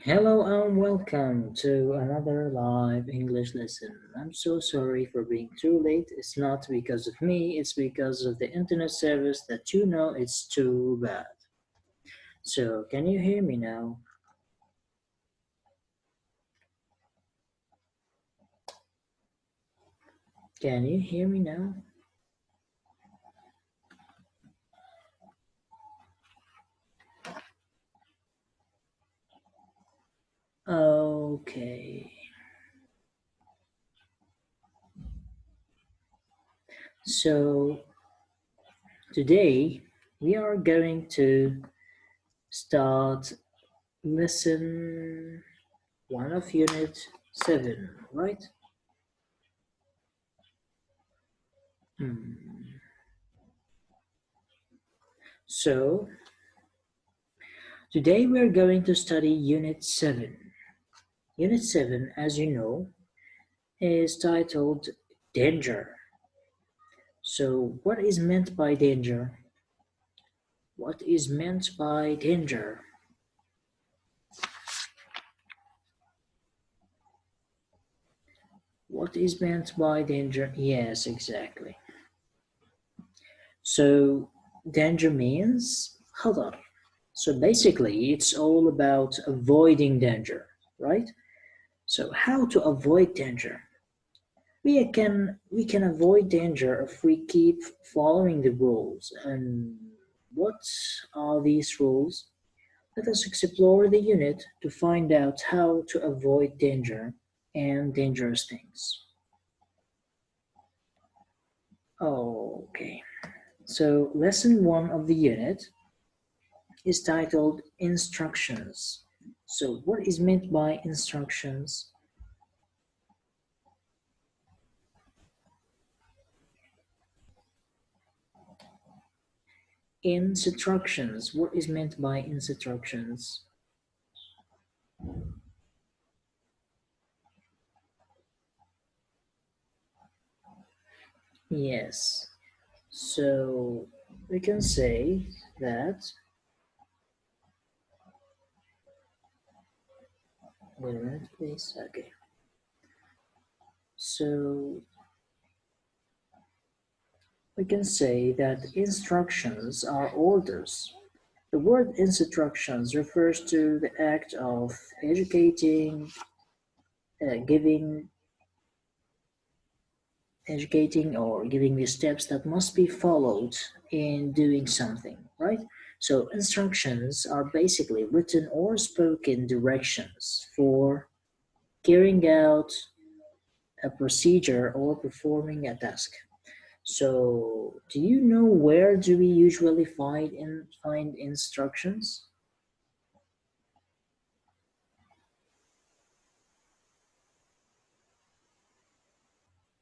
Hello and welcome to another live English lesson. I'm so sorry for being too late. It's not because of me, it's because of the internet service that it's too bad. So, can you hear me now? Can you hear me now? Okay. So, today we are going to start lesson 1 of unit 7, right? Hmm. So, today we're going to study Unit 7. Unit 7, as you know, is titled Danger. So, what is meant by danger? What is meant by danger? What is meant by danger? Yes, exactly. So, danger means, hold on. So, basically, it's all about avoiding danger, right? So, how to avoid danger? We can avoid danger if we keep following the rules. And what are these rules? Let us explore the unit to find out how to avoid danger and dangerous things. Okay, so lesson 1 of the unit is titled Instructions. So what is meant by instructions? Instructions. What is meant by instructions? Yes. So we can say that, wait a minute please, okay. So we can say that instructions are orders. The word instructions refers to the act of educating, giving, educating or giving the steps that must be followed in doing something, right? So instructions are basically written or spoken directions for carrying out a procedure or performing a task. So, do you know where do we usually find instructions?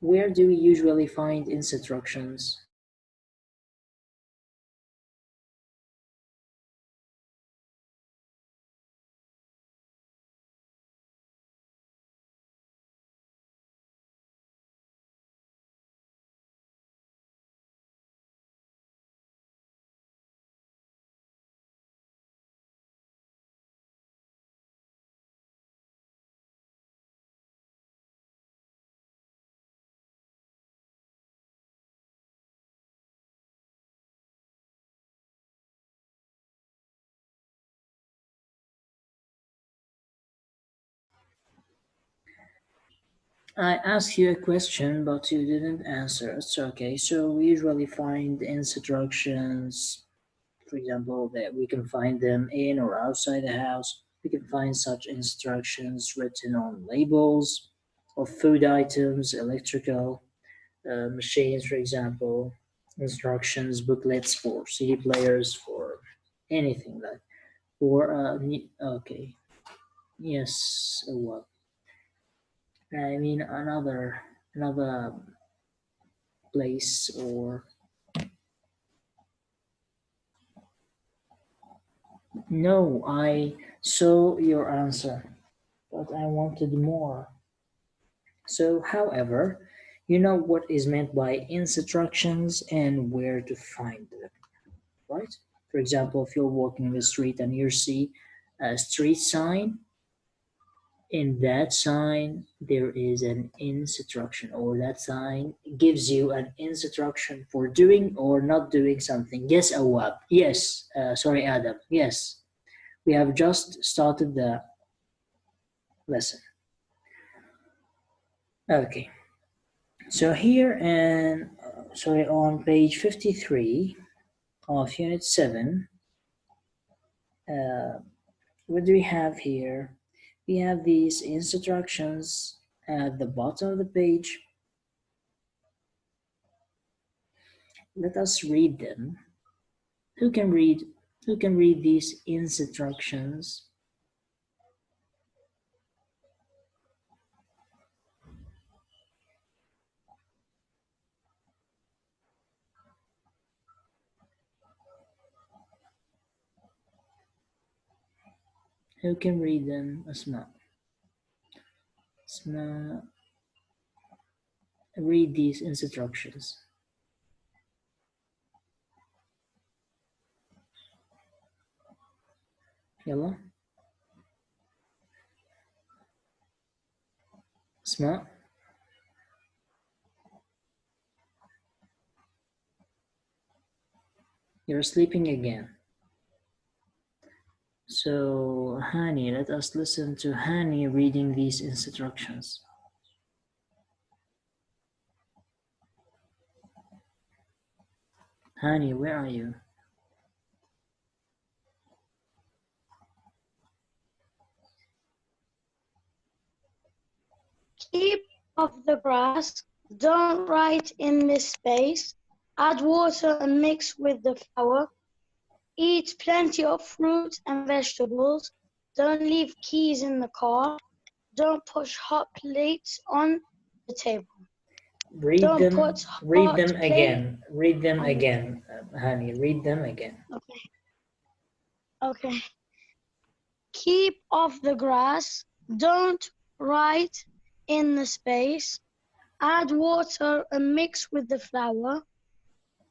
Where do we usually find instructions? I asked you a question, but you didn't answer. It's okay. So we usually find instructions, for example, that we can find them in or outside the house. We can find such instructions written on labels of food items, electrical machines, for example, instructions, booklets for CD players, for anything like. Or okay, yes. What? I mean another place or no. I saw your answer, but I wanted more. So, however, you know what is meant by instructions and where to find them, right? For example, if you're walking the street and you see a street sign, In that sign, there is an instruction, or that sign gives you an instruction for doing or not doing something. Yes, Awab. Yes. Sorry, Adam. Yes. We have just started the lesson. Okay. So here and sorry, on page 53 of Unit 7, uh, what do we have here? We have these instructions at the bottom of the page. Let us read them. Who can read? Who can read these instructions? Who can read them? Asma. Asma, read these instructions. Yalla. Asma, you're sleeping again. So, Hani, let us listen to Hani reading these instructions. Hani, where are you? Keep off the grass, don't write in this space, add water and mix with the flour, eat plenty of fruit and vegetables, don't leave keys in the car, don't push hot plates on the table. Read Don't them. put Read hot them plate again. Read them on the again, Hani. Read them again. Okay. Keep off the grass, don't write in the space, add water and mix with the flour,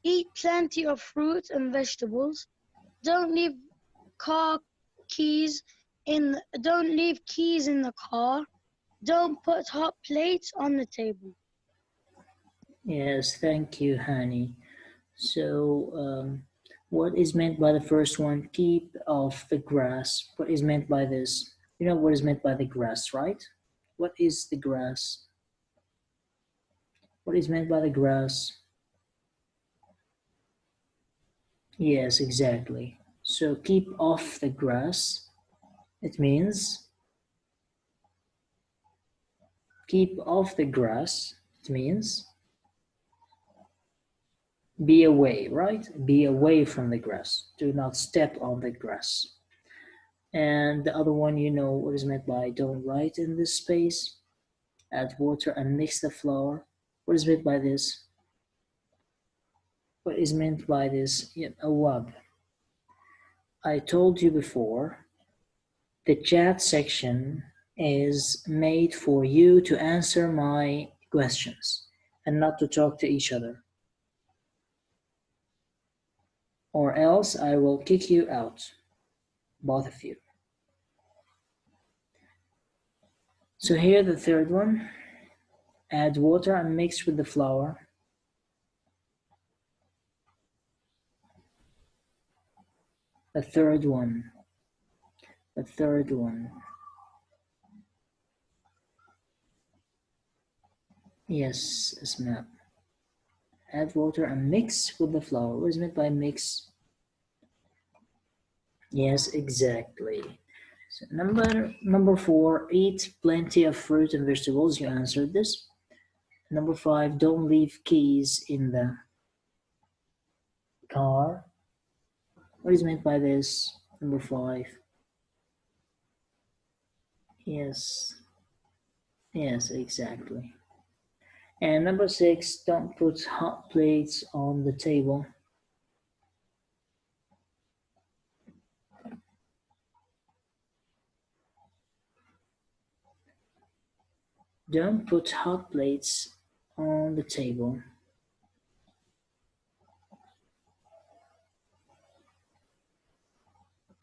eat plenty of fruit and vegetables, don't leave car keys in don't leave keys in the car, don't put hot plates on the table. Yes, thank you, Hani. So, what is meant by the first one? Keep off the grass. What is meant by this? You know what is meant by the grass, right? What is the grass? What is meant by the grass? Yes, exactly. So, keep off the grass. It means keep off the grass. It means be away, right? Be away from the grass. Do not step on the grass. And the other one, you know what is meant by don't write in this space. Add water and mix the flour. What is meant by this? What is meant by this? Yeah, awab. I told you before, the chat section is made for you to answer my questions and not to talk to each other. Or else I will kick you out, both of you. So here the third one. Add water and mix with the flour. The third one. The third one. Yes, Asma. Add water and mix with the flour. What is meant by mix? Yes, exactly. So number 4, eat plenty of fruit and vegetables. You answered this. Number 5, don't leave keys in the car. What is meant by this? Number 5. Yes. Yes, exactly. And number 6, don't put hot plates on the table. Don't put hot plates on the table.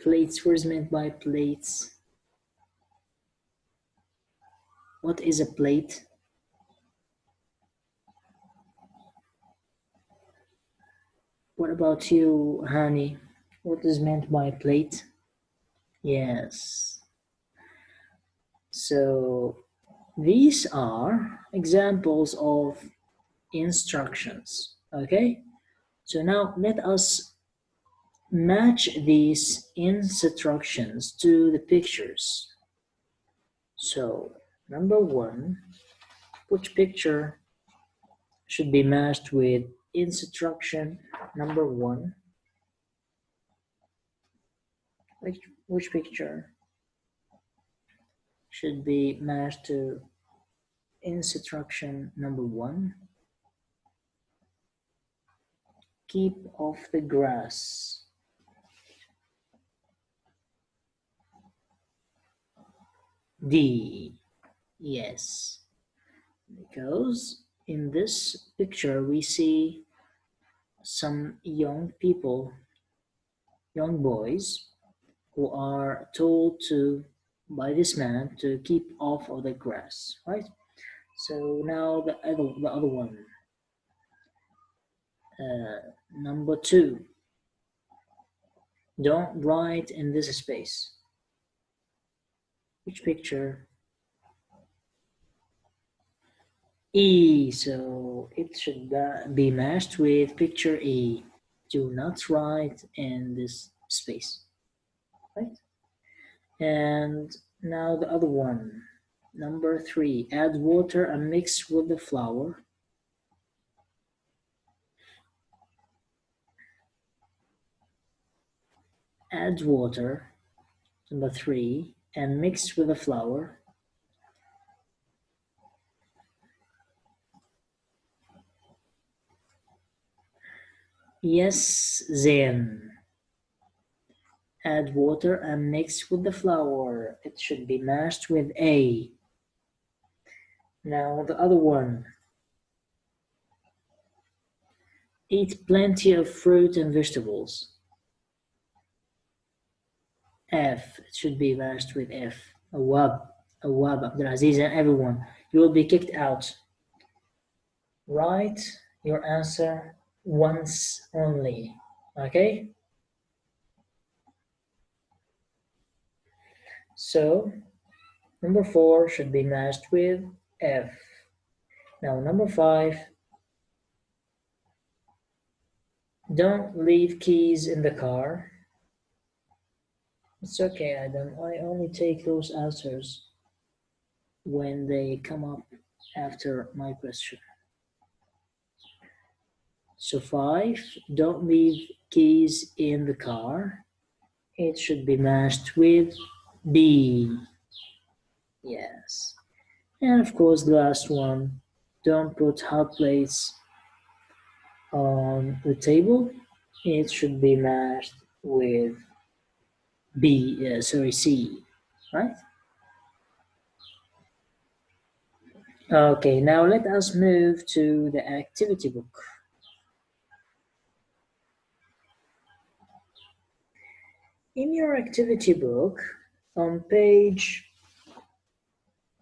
Plates, what is meant by plates? What is a plate? What about you, Hani? What is meant by plate? Yes. So these are examples of instructions. Okay? So now let us match these instructions to the pictures. So number one, which picture should be matched with instruction number one? Which picture should be matched to instruction number one? Keep off the grass. D. Yes. Because in this picture we see some young people, young boys, who are told to by this man to keep off of the grass, right? So now the other one, number two, don't write in this space. Which picture? E. So it should be matched with picture E. Do not write in this space, right? And now the other one, number three, add water and mix with the flour. Add water, number three, and mix with the flour. Yes, then. Add water and mix with the flour. It should be mashed with A. Now the other one. Eat plenty of fruit and vegetables. F. It should be mashed with F. Awab, Abdulaziz, and everyone. You will be kicked out. Write your answer once only. Okay? So, number 4 should be matched with F. Now, number 5. Don't leave keys in the car. It's okay, Adam. I only take those answers when they come up after my question. So 5, don't leave keys in the car. It should be matched with B. Yes. And of course the last one, don't put hot plates on the table. It should be matched with C, right? Okay, now let us move to the activity book. In your activity book, on page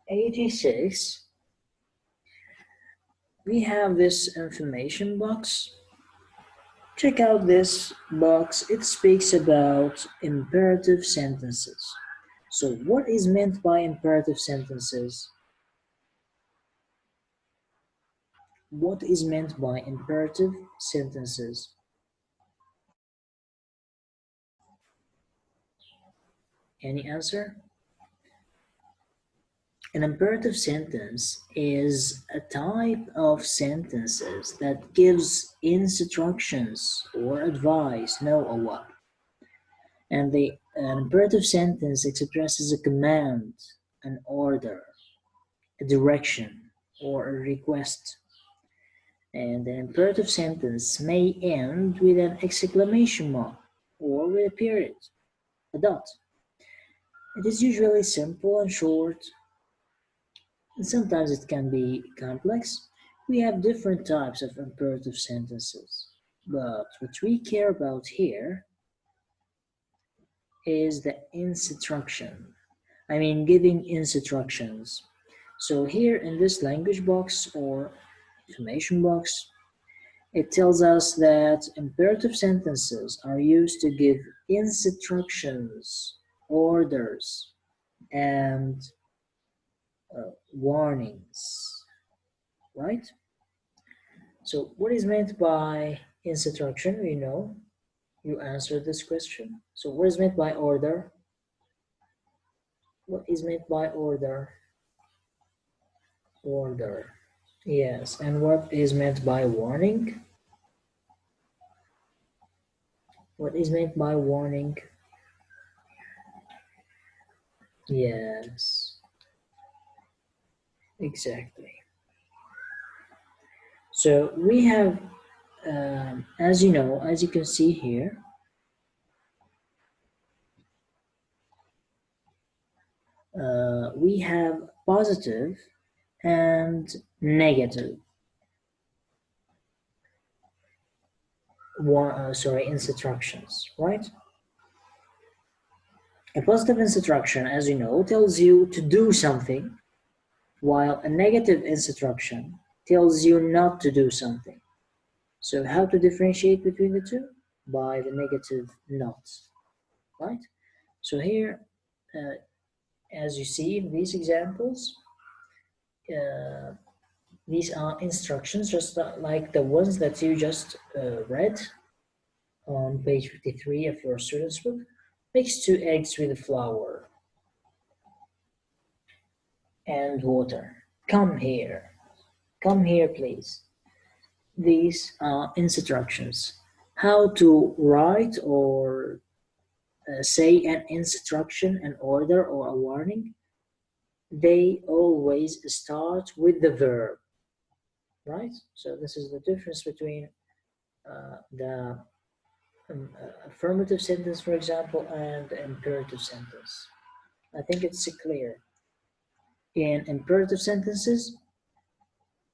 86, we have this information box. Check out this box. It speaks about imperative sentences. So what is meant by imperative sentences? What is meant by imperative sentences? Any answer? An imperative sentence is a type of sentences that gives instructions or advice, no or what. And an imperative sentence expresses a command, an order, a direction, or a request. And an imperative sentence may end with an exclamation mark or with a period, a dot. It is usually simple and short, and sometimes it can be complex. We have different types of imperative sentences, but what we care about here is the instruction. Giving instructions. So here in this language box or information box, it tells us that imperative sentences are used to give instructions, orders, and warnings, right? So what is meant by instruction? We know you answered this question. So what is meant by order? What is meant by order? Order. Yes, and what is meant by warning? What is meant by warning? Yes, exactly. So we have, as you know, as you can see here, we have positive and negative instructions, right? A positive instruction, as you know, tells you to do something, while a negative instruction tells you not to do something. So how to differentiate between the two? By the negative not, right? So here, as you see in these examples, uh, these are instructions just like the ones that you just read on page 53 of your student's book. Mix 2 eggs with flour and water. Come here. Come here, please. These are instructions. How to write or say an instruction, an order, or a warning, they always start with the verb, right? So this is the difference between the affirmative sentence, for example, and the imperative sentence. I think it's clear. In imperative sentences,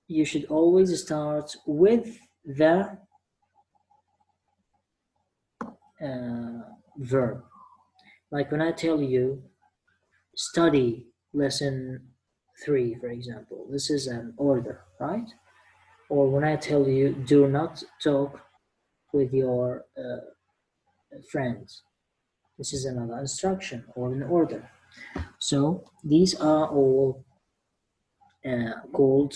you should always start with the verb. Like when I tell you, study lesson 3, for example, this is an order, right? Or when I tell you, do not talk with your friends, this is another instruction or an order. So these are all called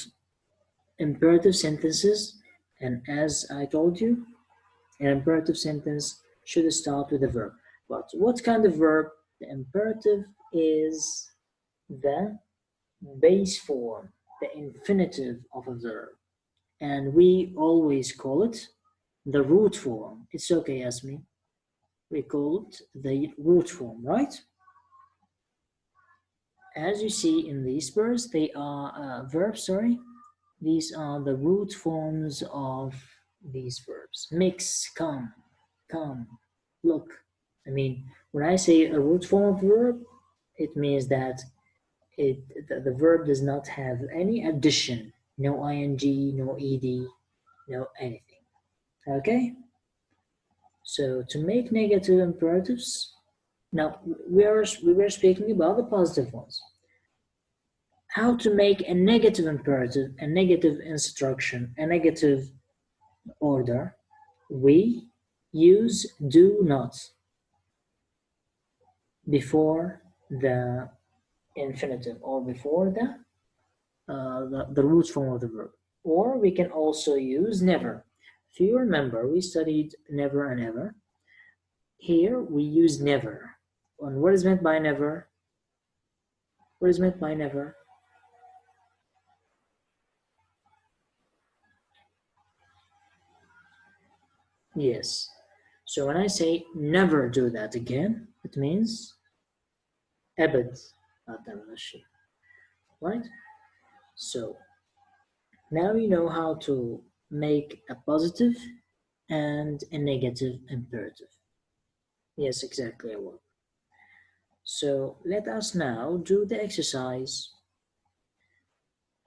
imperative sentences, and as I told you, an imperative sentence should start with a verb. But what kind of verb? The imperative is the base form, the infinitive of a verb, and we always call it the root form. It's okay, Asmi. We call it the root form, right? As you see in these verbs, they are these are the root forms of these verbs. Mix, come, look. I mean, when I say a root form of verb, it means that the verb does not have any addition, no ing, no ed, no anything. Okay? So to make negative imperatives, now we were speaking about the positive ones. How to make a negative imperative, a negative instruction, a negative order? We use do not before the infinitive or before the root form of the verb. Or we can also use never. If you remember, we studied never and ever. Here we use never. And what is meant by never? What is meant by never? Yes. So when I say never do that again, it means أبد ما تعمل هالشيء. Right? So now you know how to make a positive and a negative imperative. Yes, exactly, I will. So let us now do the exercise.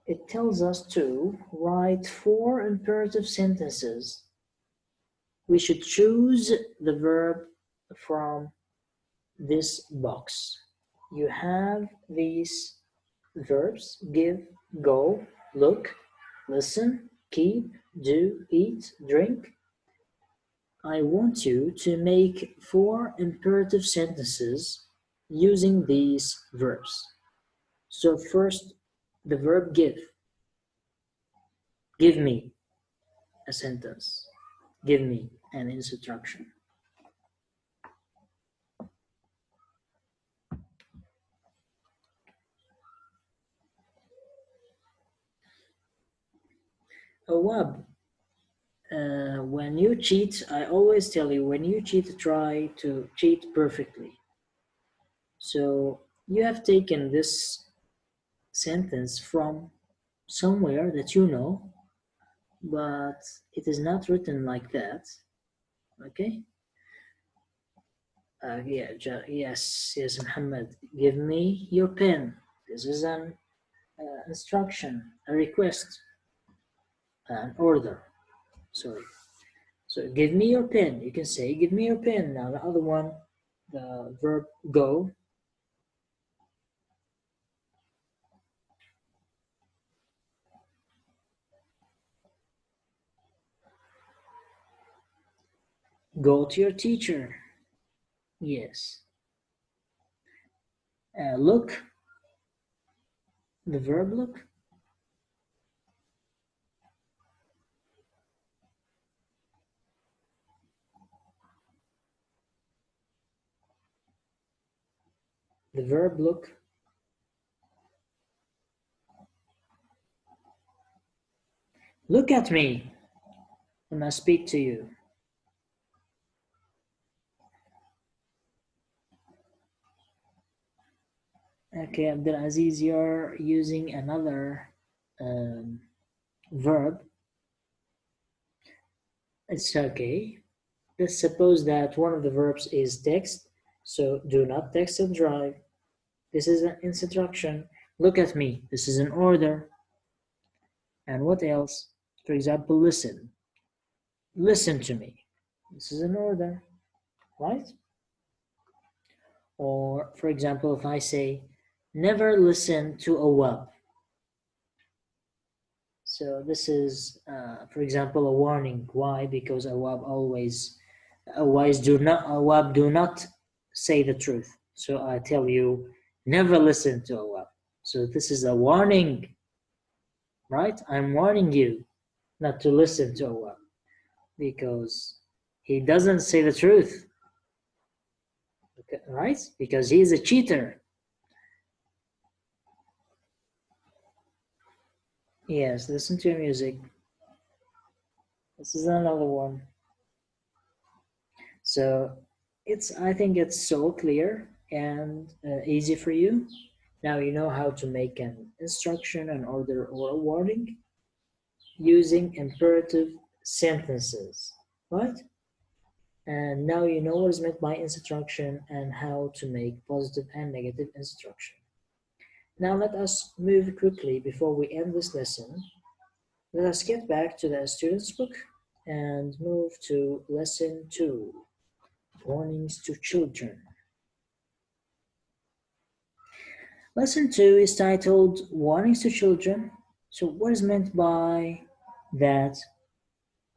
It tells us to write 4 imperative sentences. We should choose the verb from this box. You have these verbs give, go, look, listen, keep, do, eat, drink. I want you to make 4 imperative sentences using these verbs. So first, the verb give. Give me a sentence. Give me an instruction. Awab, when you cheat, I always tell you, when you cheat, try to cheat perfectly. So you have taken this sentence from somewhere that you know, but it is not written like that. Okay? Yes, Muhammad. Give me your pen. This is an instruction, a request, an order. Sorry. So give me your pen. You can say, give me your pen. Now the other one, the verb go. Go to your teacher. Yes. Look. The verb look. The verb look. Look at me when I speak to you. Okay, Abdulaziz, you're using another um, verb. It's okay. Let's suppose that one of the verbs is text. So do not text and drive. This is an instruction. Look at me. This is an order. And what else? For example, listen. Listen to me. This is an order, right? Or for example, if I say, never listen to a web. So this is, for example, a warning. Why? Because Awab do not say the truth. So I tell you, never listen to Awab. So this is a warning, right? I'm warning you not to listen to Awab because he doesn't say the truth, okay, right? Because he is a cheater. Yes, listen to music. This is another one. So I think it's so clear and easy for you. Now you know how to make an instruction, an order, or a warning using imperative sentences, right? And now you know what is meant by instruction and how to make positive and negative instruction. Now let us move quickly before we end this lesson. Let us get back to the student's book and move to lesson 2, warnings to children. Lesson 2 is titled Warnings to Children. So what is meant by that?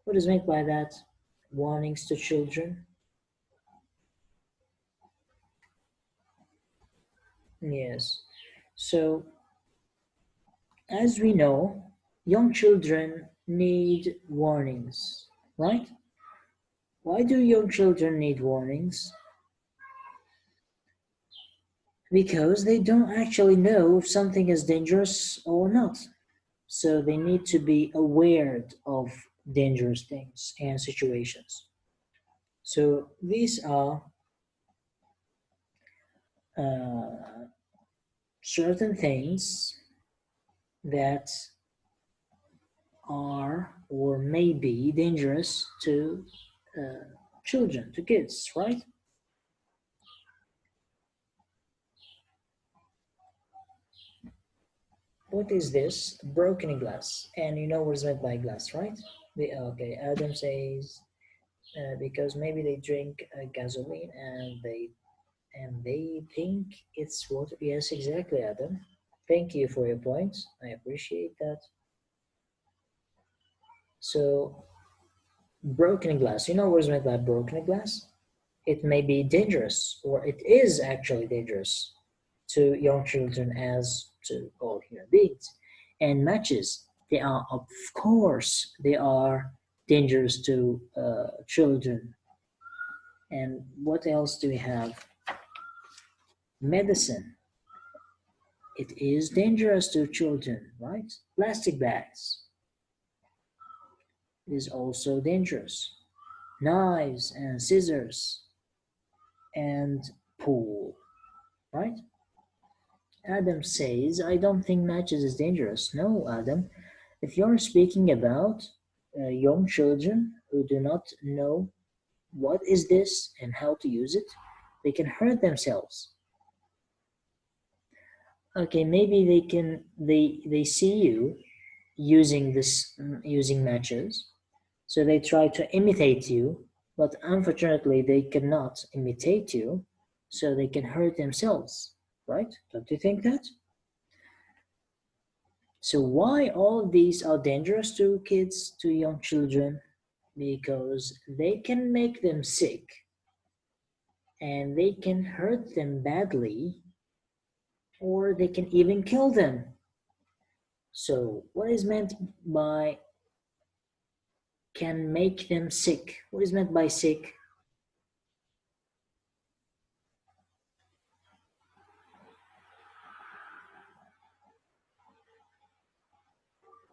What is meant by that? Warnings to children? Yes. So as we know, young children need warnings, right? Why do young children need warnings? Because they don't actually know if something is dangerous or not. So they need to be aware of dangerous things and situations. So these are uh, certain things that are or may be dangerous to children, to kids, right? What is this? Broken glass. And you know what is meant by glass, right? Okay, Adam says because maybe they drink gasoline and they think it's water. Yes, exactly, Adam. Thank you for your points. I appreciate that. So, broken glass. You know what is meant by broken glass? It may be dangerous, or it is actually dangerous to young children as to all human beings. And matches, they are, of course, they are dangerous to children. And what else do we have? Medicine. It is dangerous to children, right? Plastic bags is also dangerous. Knives and scissors and pool, right? Adam says, I don't think matches is dangerous. No, Adam. If you're speaking about young children who do not know what is this and how to use it, they can hurt themselves. Okay, maybe they see you using using matches, so they try to imitate you, but unfortunately they cannot imitate you, so they can hurt themselves, right? Don't you think that? So why all of these are dangerous to kids, to young children? Because they can make them sick and they can hurt them badly, or they can even kill them. So what is meant by can make them sick? What is meant by sick?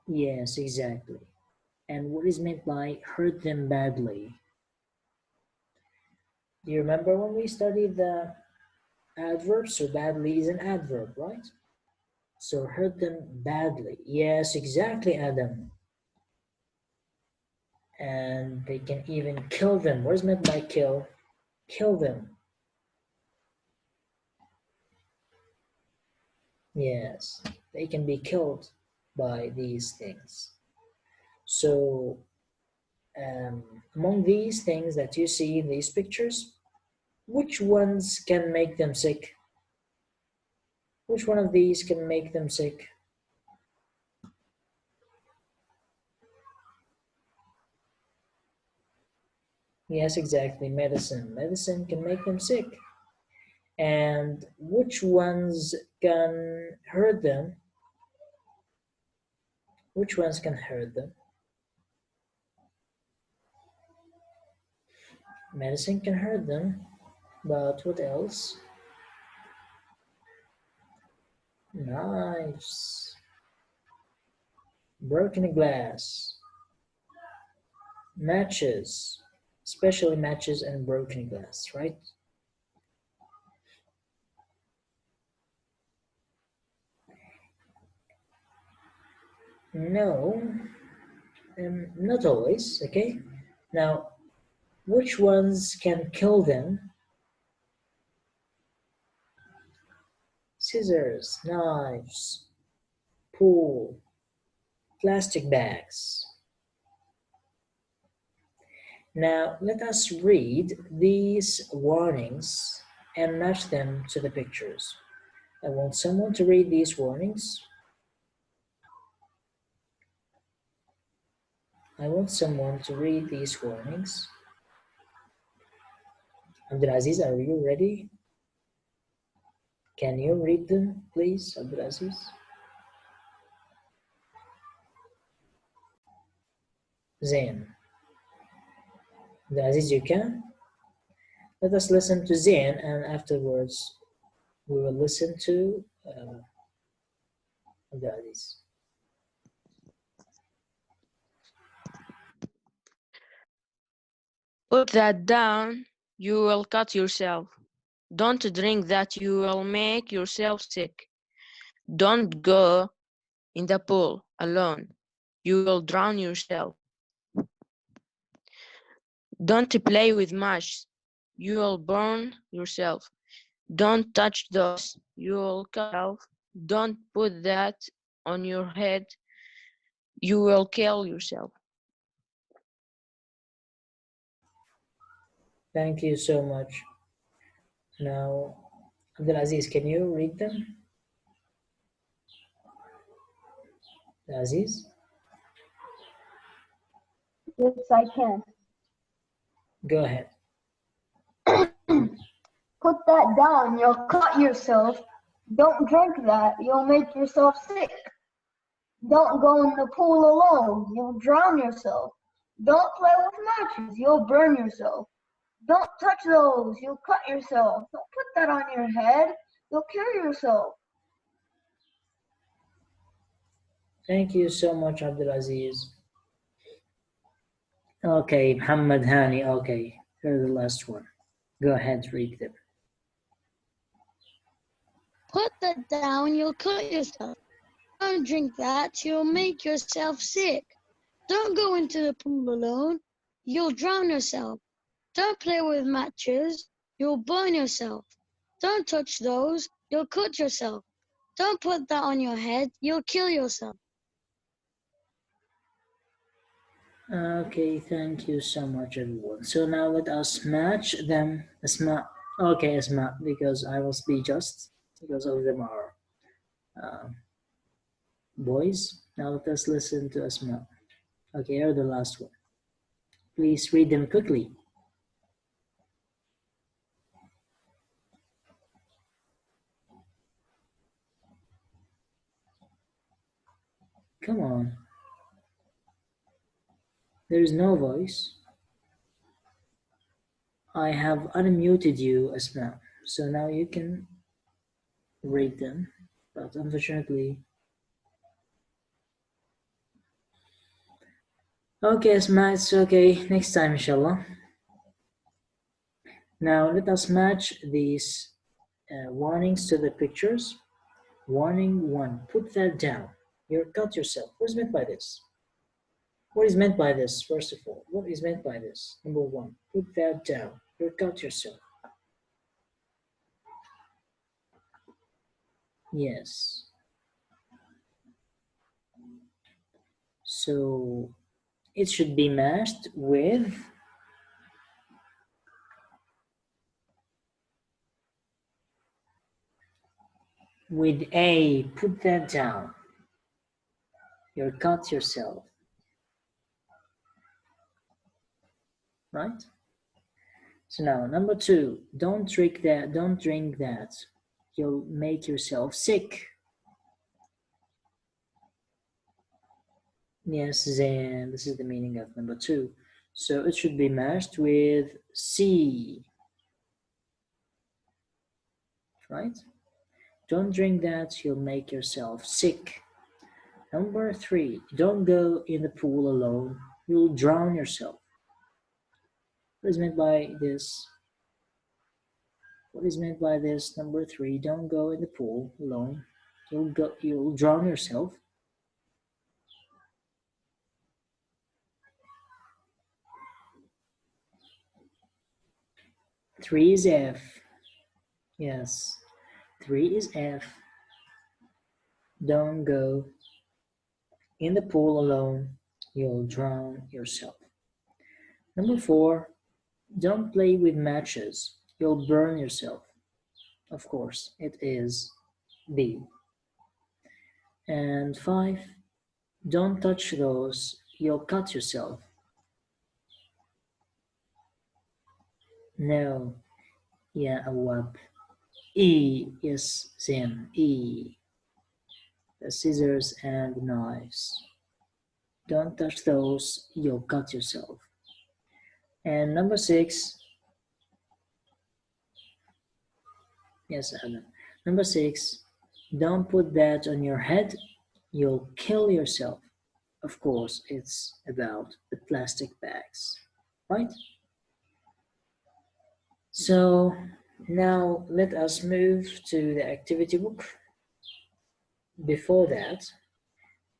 Yes, exactly. And what is meant by hurt them badly? Do you remember when we studied the adverbs? So badly is an adverb, right? So hurt them badly. Yes, exactly, Adam. And they can even kill them. What is meant by kill? Kill them. Yes, they can be killed by these things. So among these things that you see in these pictures, which ones can make them sick? Which one of these can make them sick? Yes, exactly, medicine. Medicine can make them sick. And which ones can hurt them? Which ones can hurt them? Medicine can hurt them, but what else? Knives, broken glass, matches, especially matches and broken glass, right? No, not always, okay? Now, which ones can kill them? Scissors, knives, pool, plastic bags. Now, let us read these warnings and match them to the pictures. I want someone to read these warnings. I want someone to read these warnings. Abdulaziz, are you ready? Can you read them, please, Abdulaziz? Zain. Abdulaziz, you can? Let us listen to Zain, and afterwards we will listen to Abdulaziz. Put that down, you will cut yourself. Don't drink that, you will make yourself sick. Don't go in the pool alone, you will drown yourself. Don't play with matches, you will burn yourself. Don't touch those, you will cut yourself. Don't put that on your head, you will kill yourself. Thank you so much. Now, Abdulaziz, can you read them? Aziz, Yes, I can. go ahead. Put that down, you'll cut yourself. Don't drink that, you'll make yourself sick. Don't go in the pool alone, you'll drown yourself. Don't play with matches, you'll burn yourself. Don't touch those, you'll cut yourself. Don't put that on your head, you'll kill yourself. Thank you so much, Abdulaziz. Okay, Muhammad Hani, okay, here's the last one. Go ahead, read them. Put that down, you'll cut yourself. Don't drink that, you'll make yourself sick. Don't go into the pool alone, you'll drown yourself. Don't play with matches, you'll burn yourself. Don't touch those, you'll cut yourself. Don't put that on your head, you'll kill yourself. Okay, thank you so much, everyone. So now let us match them. Asma. Okay, Asma, because I will be just because of them are boys. Now let us listen to Asma. Okay, here the last one. Please read them quickly. Come on. There is no voice. I have unmuted you, Asma. So now you can read them. But unfortunately. Okay, Asma, it's okay. Next time, inshallah. Now let us match these warnings to the pictures. Warning 1, put that down. You cut yourself. What is meant by this? What is meant by this, first of all? What is meant by this? Number 1, put that down. You cut yourself. Yes. So it should be matched with A, put that down. You cut yourself. Right? So now, number 2, don't drink that. You'll make yourself sick. Yes, Zan, this is the meaning of number 2. So it should be matched with C. Right? Don't drink that, you'll make yourself sick. Number 3, don't go in the pool alone. You'll drown yourself. What is meant by this? What is meant by this? Number 3, don't go in the pool alone. You'll drown yourself. Three is F. Yes. 3 is F. Don't go in the pool alone. You'll drown yourself. Number 4, don't play with matches. You'll burn yourself. Of course, it is B. And 5, don't touch those. You'll cut yourself. No. Yeah, Awab. E. Yes, Zim. E. The scissors and knives. Don't touch those. You'll cut yourself. And number 6. Yes, Adam. Number 6. Don't put that on your head. You'll kill yourself. Of course, it's about the plastic bags, right? So now let us move to the activity book. Before that,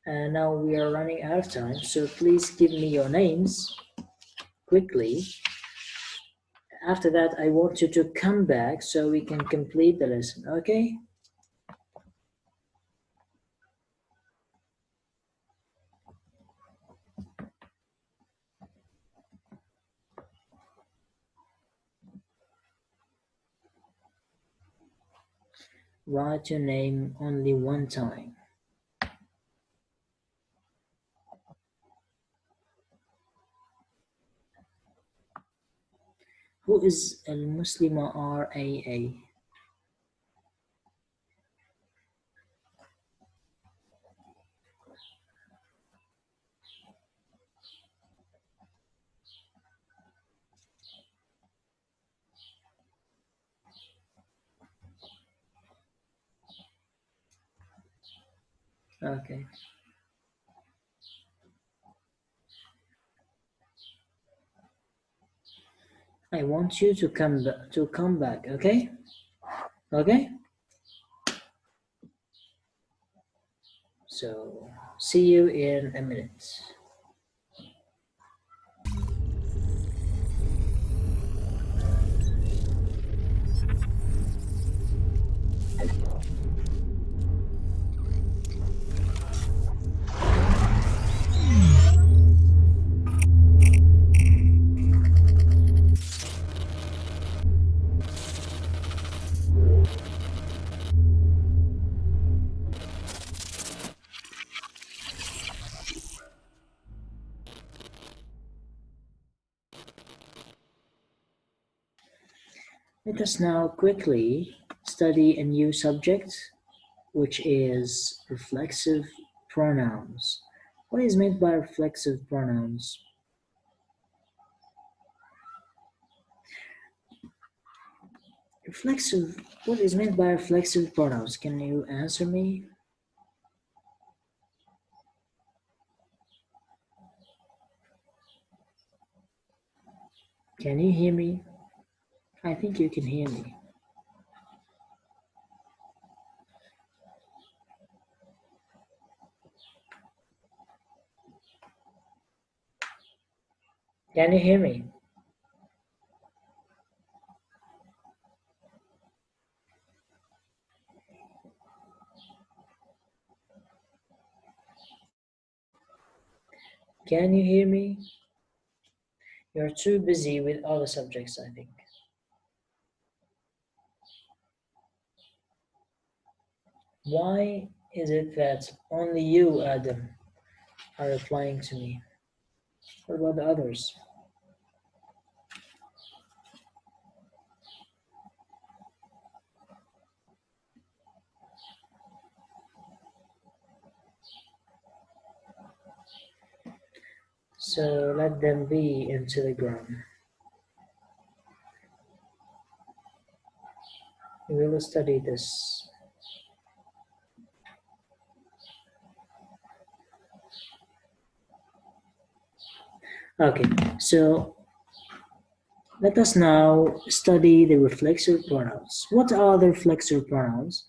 now we are running out of time, so please give me your names quickly. After that, I want you to come back so we can complete the lesson, okay? Write your name only one time. Who is المسلمة RAA? Okay. I want you to come back, okay? Okay? So, see you in a minute. Let us now quickly study a new subject, which is reflexive pronouns. What is meant by reflexive pronouns? What is meant by reflexive pronouns? Can you answer me? Can you hear me? I think you can hear me. Can you hear me? Can you hear me? You're too busy with other subjects, I think. Why is it that only you, Adam, are replying to me? What about the others? So let them be in Telegram. We will study this. Okay, so let us now study the reflexive pronouns. What are the reflexive pronouns?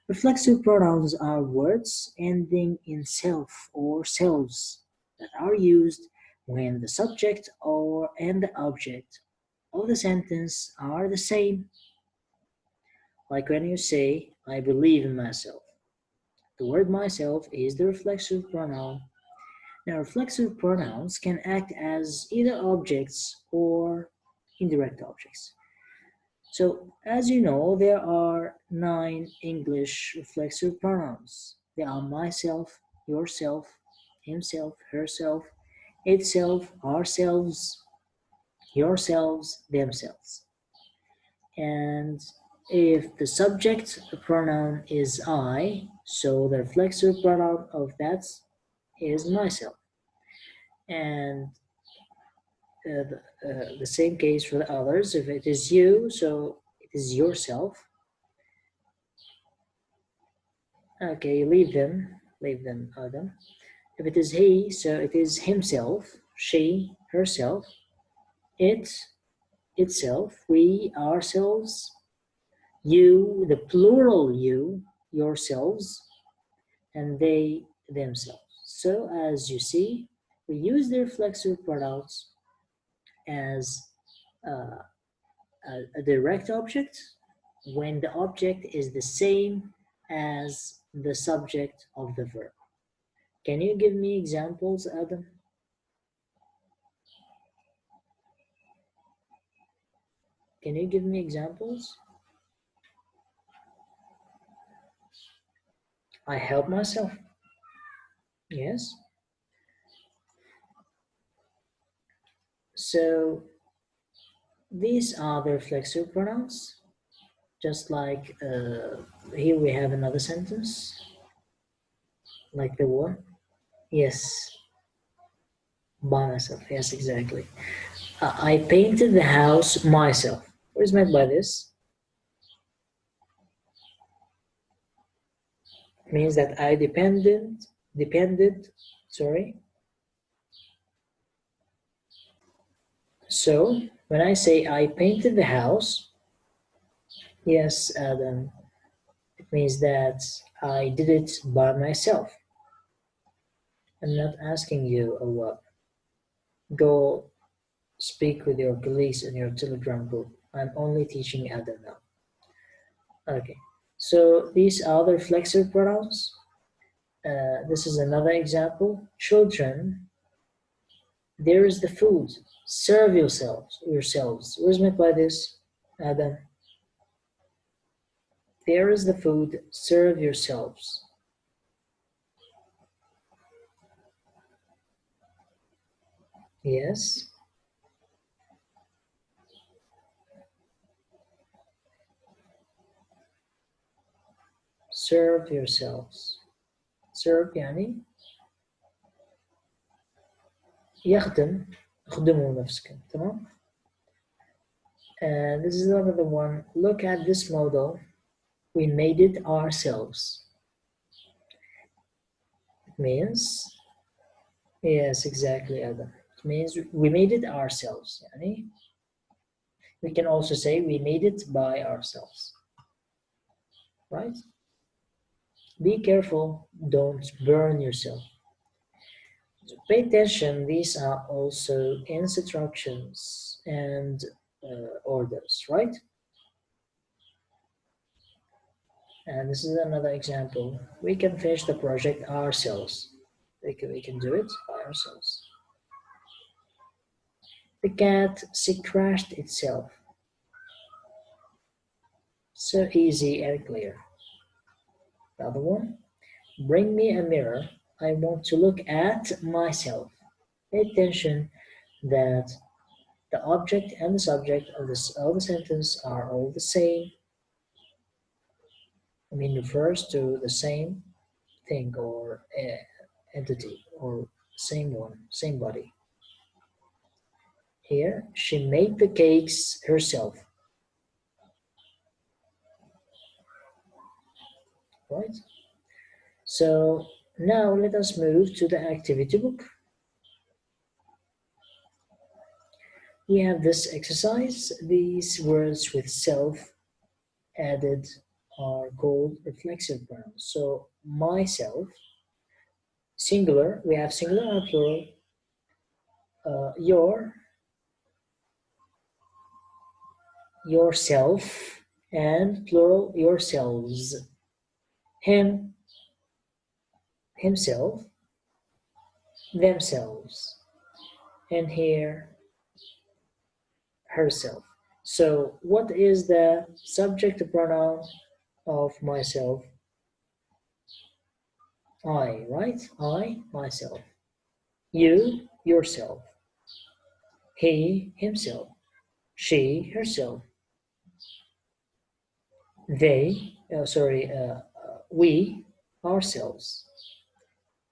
Reflexive pronouns are words ending in self or selves that are used when the subject and the object of the sentence are the same. Like when you say, I believe in myself. The word myself is the reflexive pronoun. Now, reflexive pronouns can act as either objects or indirect objects. So, as you know, there are 9 English reflexive pronouns. They are myself, yourself, himself, herself, itself, ourselves, yourselves, themselves. And if the subject pronoun is I, so the reflexive pronoun of that is myself. And the same case for the others. If it is you, so it is yourself. Okay, leave them, Adam. If it is he, so it is himself, she, herself, it, itself, we, ourselves, you, the plural you, yourselves, and they, themselves. So as you see, we use the reflexive pronouns as a direct object when the object is the same as the subject of the verb. Can you give me examples, Adam? Can you give me examples? I help myself. Yes. So these are the reflexive pronouns. Just like here we have another sentence, like the one. Yes, by myself. Yes, exactly. I painted the house myself. What is meant by this? It means that I depended, sorry. So when I say I painted the house, yes, Adam, it means that I did it by myself. I'm not asking you a what. Go speak with your colleagues in your Telegram group. I'm only teaching Adam now. Okay, so these are the reflexive pronouns. This is another example. Children, there is the food. Serve yourselves. What is meant by this, Adam? There is the food. Serve yourselves. Yes. Serve yourselves. Serve يعني يخدم. اخدموا نفسكم. تمام. And this is another one. Look at this model. We made it ourselves. It means, yes, exactly, Adam. It means we made it ourselves. يعني we can also say we made it by ourselves. Right? Be careful, don't burn yourself. So pay attention, these are also instructions and orders, right? And this is another example. We can finish the project ourselves. We can do it by ourselves. The cat scratched itself. So easy and clear. The other one. Bring me a mirror. I want to look at myself. Pay attention that the object and the subject of the sentence are all the same. I mean, refers to the same thing or entity or same one, same body. Here, she made the cakes herself. Right? So now let us move to the activity book. We have this exercise. These words with self added are called reflexive pronouns. So myself, singular, we have singular and plural. Yourself, and plural, yourselves. Him, himself, themselves, and here, herself. So what is the subject pronoun of myself? I, right? I, myself. You, yourself. He, himself. She, herself. They, we, ourselves.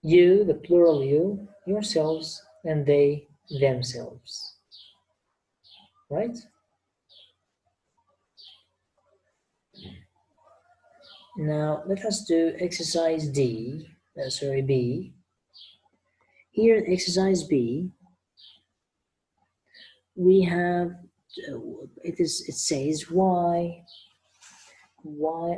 You, the plural you, yourselves, and they, themselves. Right? Now let us do exercise B. Here in exercise B, we have, it says why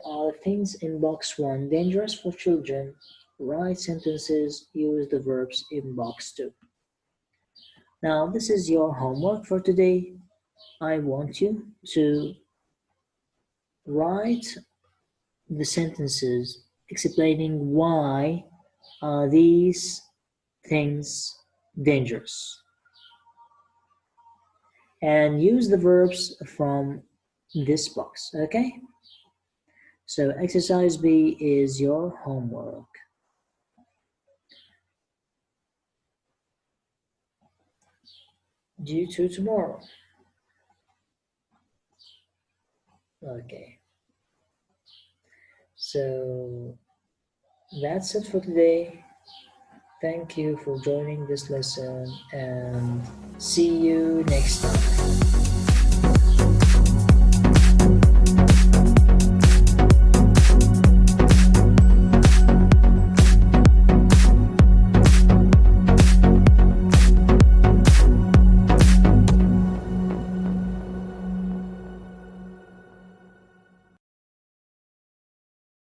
are things in box 1 dangerous for children? Write sentences, use the verbs in box 2. Now this is your homework for today. I want you to write the sentences explaining why are these things dangerous, and use the verbs from this box. Okay, so exercise B is your homework. Due to tomorrow. Okay. So that's it for today. Thank you for joining this lesson and see you next time.